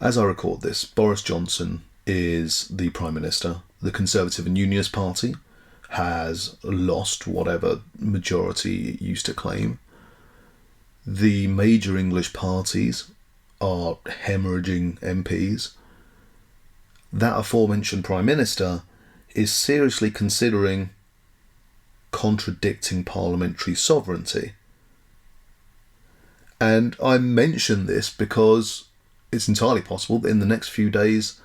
As I record this, Boris Johnson is the Prime Minister. The Conservative and Unionist Party has lost whatever majority it used to claim. The major English parties are hemorrhaging MPs. That aforementioned Prime Minister is seriously considering contradicting parliamentary sovereignty. And I mention this because it's entirely possible that in the next few days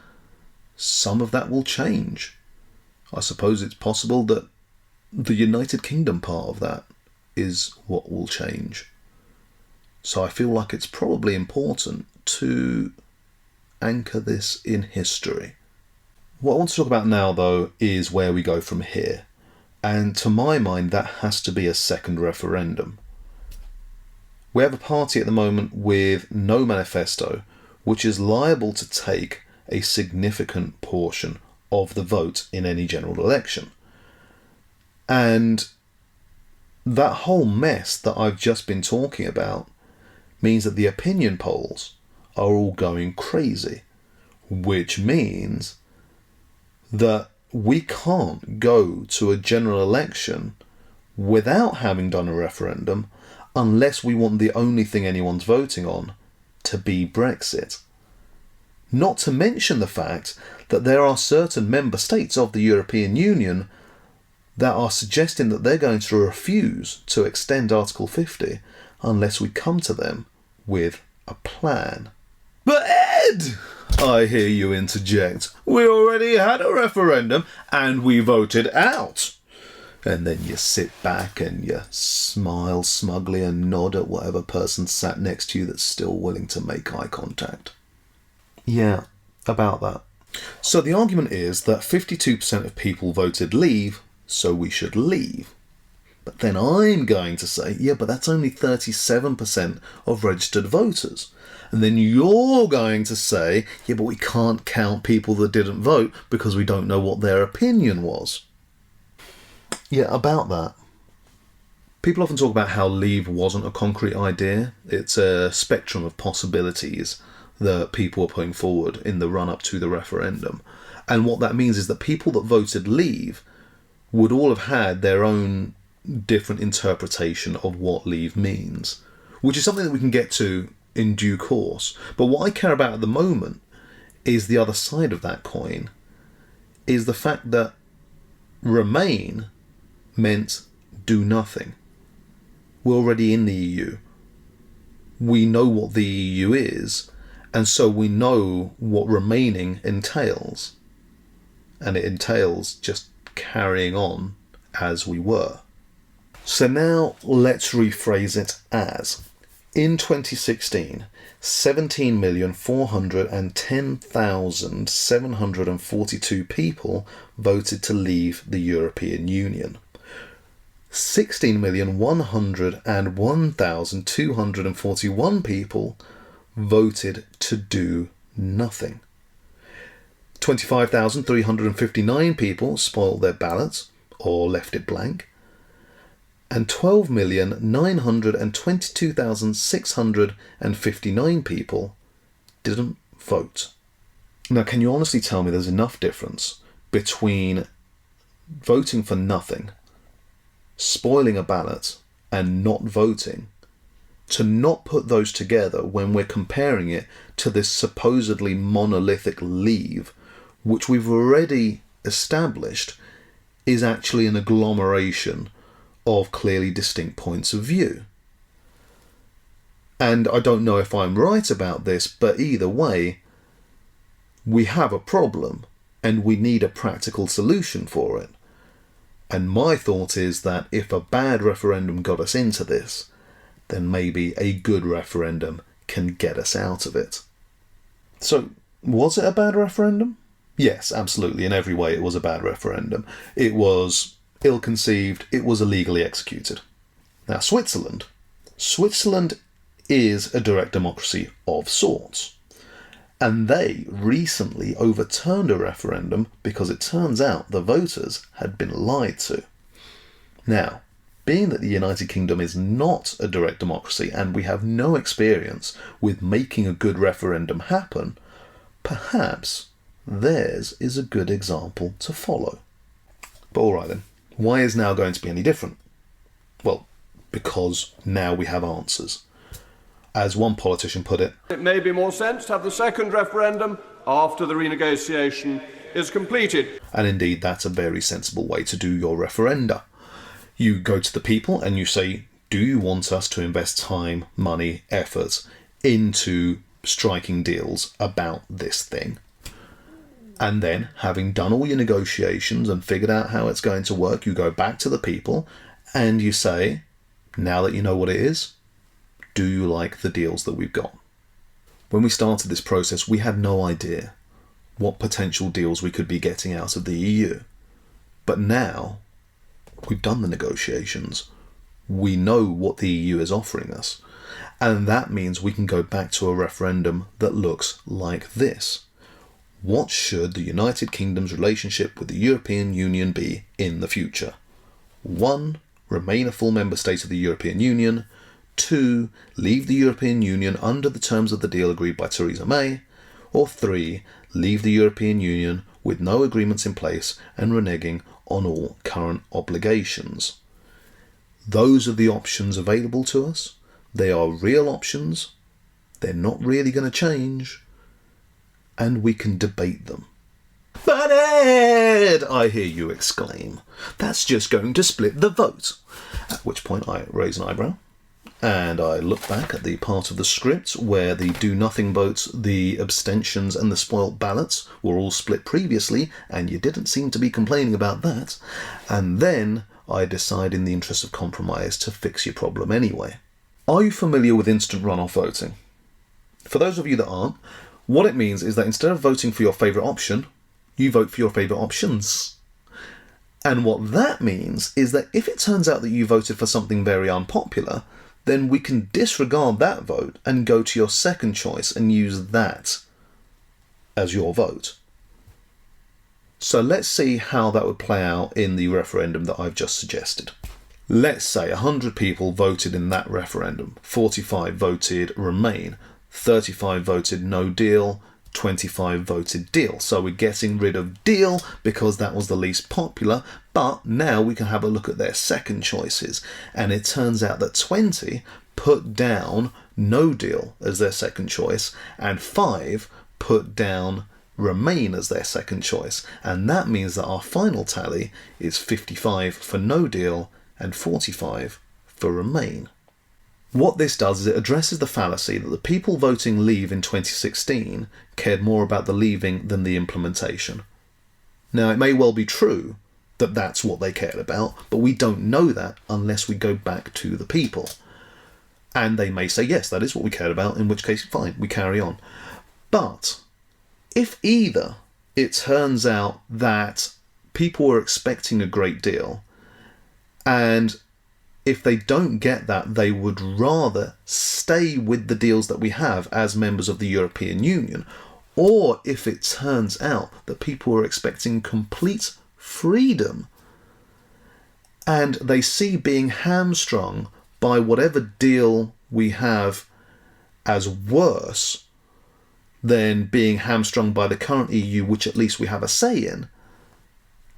some of that will change. I suppose it's possible that the United Kingdom part of that is what will change. So I feel like it's probably important to anchor this in history. What I want to talk about now, though, is where we go from here. And to my mind, that has to be a second referendum. We have a party at the moment with no manifesto, which is liable to take a significant portion of the vote in any general election. And that whole mess that I've just been talking about means that the opinion polls are all going crazy, which means that we can't go to a general election without having done a referendum unless we want the only thing anyone's voting on to be Brexit. Not to mention the fact that there are certain member states of the European Union that are suggesting that they're going to refuse to extend Article 50 unless we come to them with a plan. But Ed, I hear you interject, we already had a referendum and we voted out. And then you sit back and you smile smugly and nod at whatever person sat next to you that's still willing to make eye contact. Yeah, about that. So the argument is that 52% of people voted leave, so we should leave. But then I'm going to say, yeah, but that's only 37% of registered voters. And then you're going to say, yeah, but we can't count people that didn't vote because we don't know what their opinion was. Yeah, about that. People often talk about how leave wasn't a concrete idea. It's a spectrum of possibilities that people are putting forward in the run-up to the referendum. And what that means is that people that voted leave would all have had their own different interpretation of what leave means, which is something that we can get to in due course. But what I care about at the moment is the other side of that coin, is the fact that remain meant do nothing. We're already in the EU. We know what the EU is, and so we know what remaining entails. And it entails just carrying on as we were. So now let's rephrase it as, in 2016, 17,410,742 people voted to leave the European Union. 16,101,241 people voted to do nothing. 25,359 people spoiled their ballots or left it blank. And 12,922,659 people didn't vote. Now, can you honestly tell me there's enough difference between voting for nothing, spoiling a ballot, and not voting, to not put those together when we're comparing it to this supposedly monolithic leave, which we've already established is actually an agglomeration of clearly distinct points of view? And I don't know if I'm right about this, but either way, we have a problem and we need a practical solution for it. And my thought is that if a bad referendum got us into this, then maybe a good referendum can get us out of it. So, was it a bad referendum? Yes, absolutely. In every way, it was a bad referendum. It was ill-conceived. It was illegally executed. Now, Switzerland is a direct democracy of sorts. And they recently overturned a referendum because it turns out the voters had been lied to. Now, being that the United Kingdom is not a direct democracy and we have no experience with making a good referendum happen, perhaps theirs is a good example to follow. But alright then, why is now going to be any different? Well, because now we have answers. As one politician put it, it may be more sense to have the second referendum after the renegotiation is completed. And indeed, that's a very sensible way to do your referenda. You go to the people and you say, do you want us to invest time, money, effort into striking deals about this thing? And then, having done all your negotiations and figured out how it's going to work, you go back to the people and you say, now that you know what it is, do you like the deals that we've got? When we started this process, we had no idea what potential deals we could be getting out of the EU. But now, we've done the negotiations. We know what the EU is offering us. And that means we can go back to a referendum that looks like this. What should the United Kingdom's relationship with the European Union be in the future? 1. Remain a full member state of the European Union. 2. Leave the European Union under the terms of the deal agreed by Theresa May. Or 3. Leave the European Union with no agreements in place and reneging on all current obligations. Those are the options available to us. They are real options. They're not really going to change. And we can debate them. But Ed, I hear you exclaim, that's just going to split the vote. At which point I raise an eyebrow and I look back at the part of the script where the do-nothing votes, the abstentions and the spoilt ballots were all split previously, and you didn't seem to be complaining about that. And then I decide, in the interest of compromise, to fix your problem anyway. Are you familiar with instant runoff voting? For those of you that aren't, what it means is that instead of voting for your favourite option, you vote for your favourite options. And what that means is that if it turns out that you voted for something very unpopular, then we can disregard that vote and go to your second choice and use that as your vote. So let's see how that would play out in the referendum that I've just suggested. Let's say 100 people voted in that referendum. 45 voted Remain, 35 voted No Deal, 25 voted Deal. So we're getting rid of Deal because that was the least popular, but now we can have a look at their second choices. And it turns out that 20 put down No Deal as their second choice, and 5 put down Remain as their second choice. And that means that our final tally is 55 for No Deal and 45 for Remain. What this does is it addresses the fallacy that the people voting Leave in 2016 cared more about the leaving than the implementation. Now, it may well be true that that's what they cared about, but we don't know that unless we go back to the people. And they may say, yes, that is what we cared about, in which case, fine, we carry on. But if either it turns out that people were expecting a great deal, and if they don't get that, they would rather stay with the deals that we have as members of the European Union. Or if it turns out that people are expecting complete freedom and they see being hamstrung by whatever deal we have as worse than being hamstrung by the current EU, which at least we have a say in,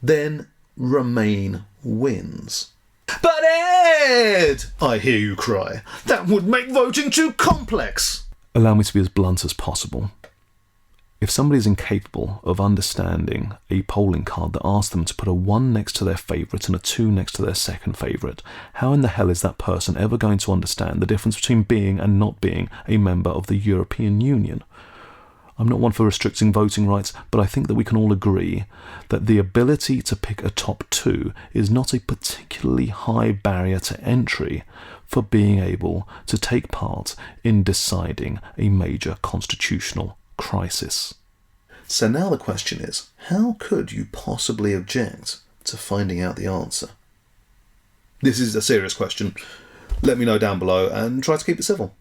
then Remain wins. But Ed, I hear you cry, that would make voting too complex. Allow me to be as blunt as possible. If somebody is incapable of understanding a polling card that asks them to put a 1 next to their favourite and a 2 next to their second favourite, how in the hell is that person ever going to understand the difference between being and not being a member of the European Union? I'm not one for restricting voting rights, but I think that we can all agree that the ability to pick a top 2 is not a particularly high barrier to entry for being able to take part in deciding a major constitutional crisis. So now the question is, how could you possibly object to finding out the answer? This is a serious question. Let me know down below and try to keep it civil.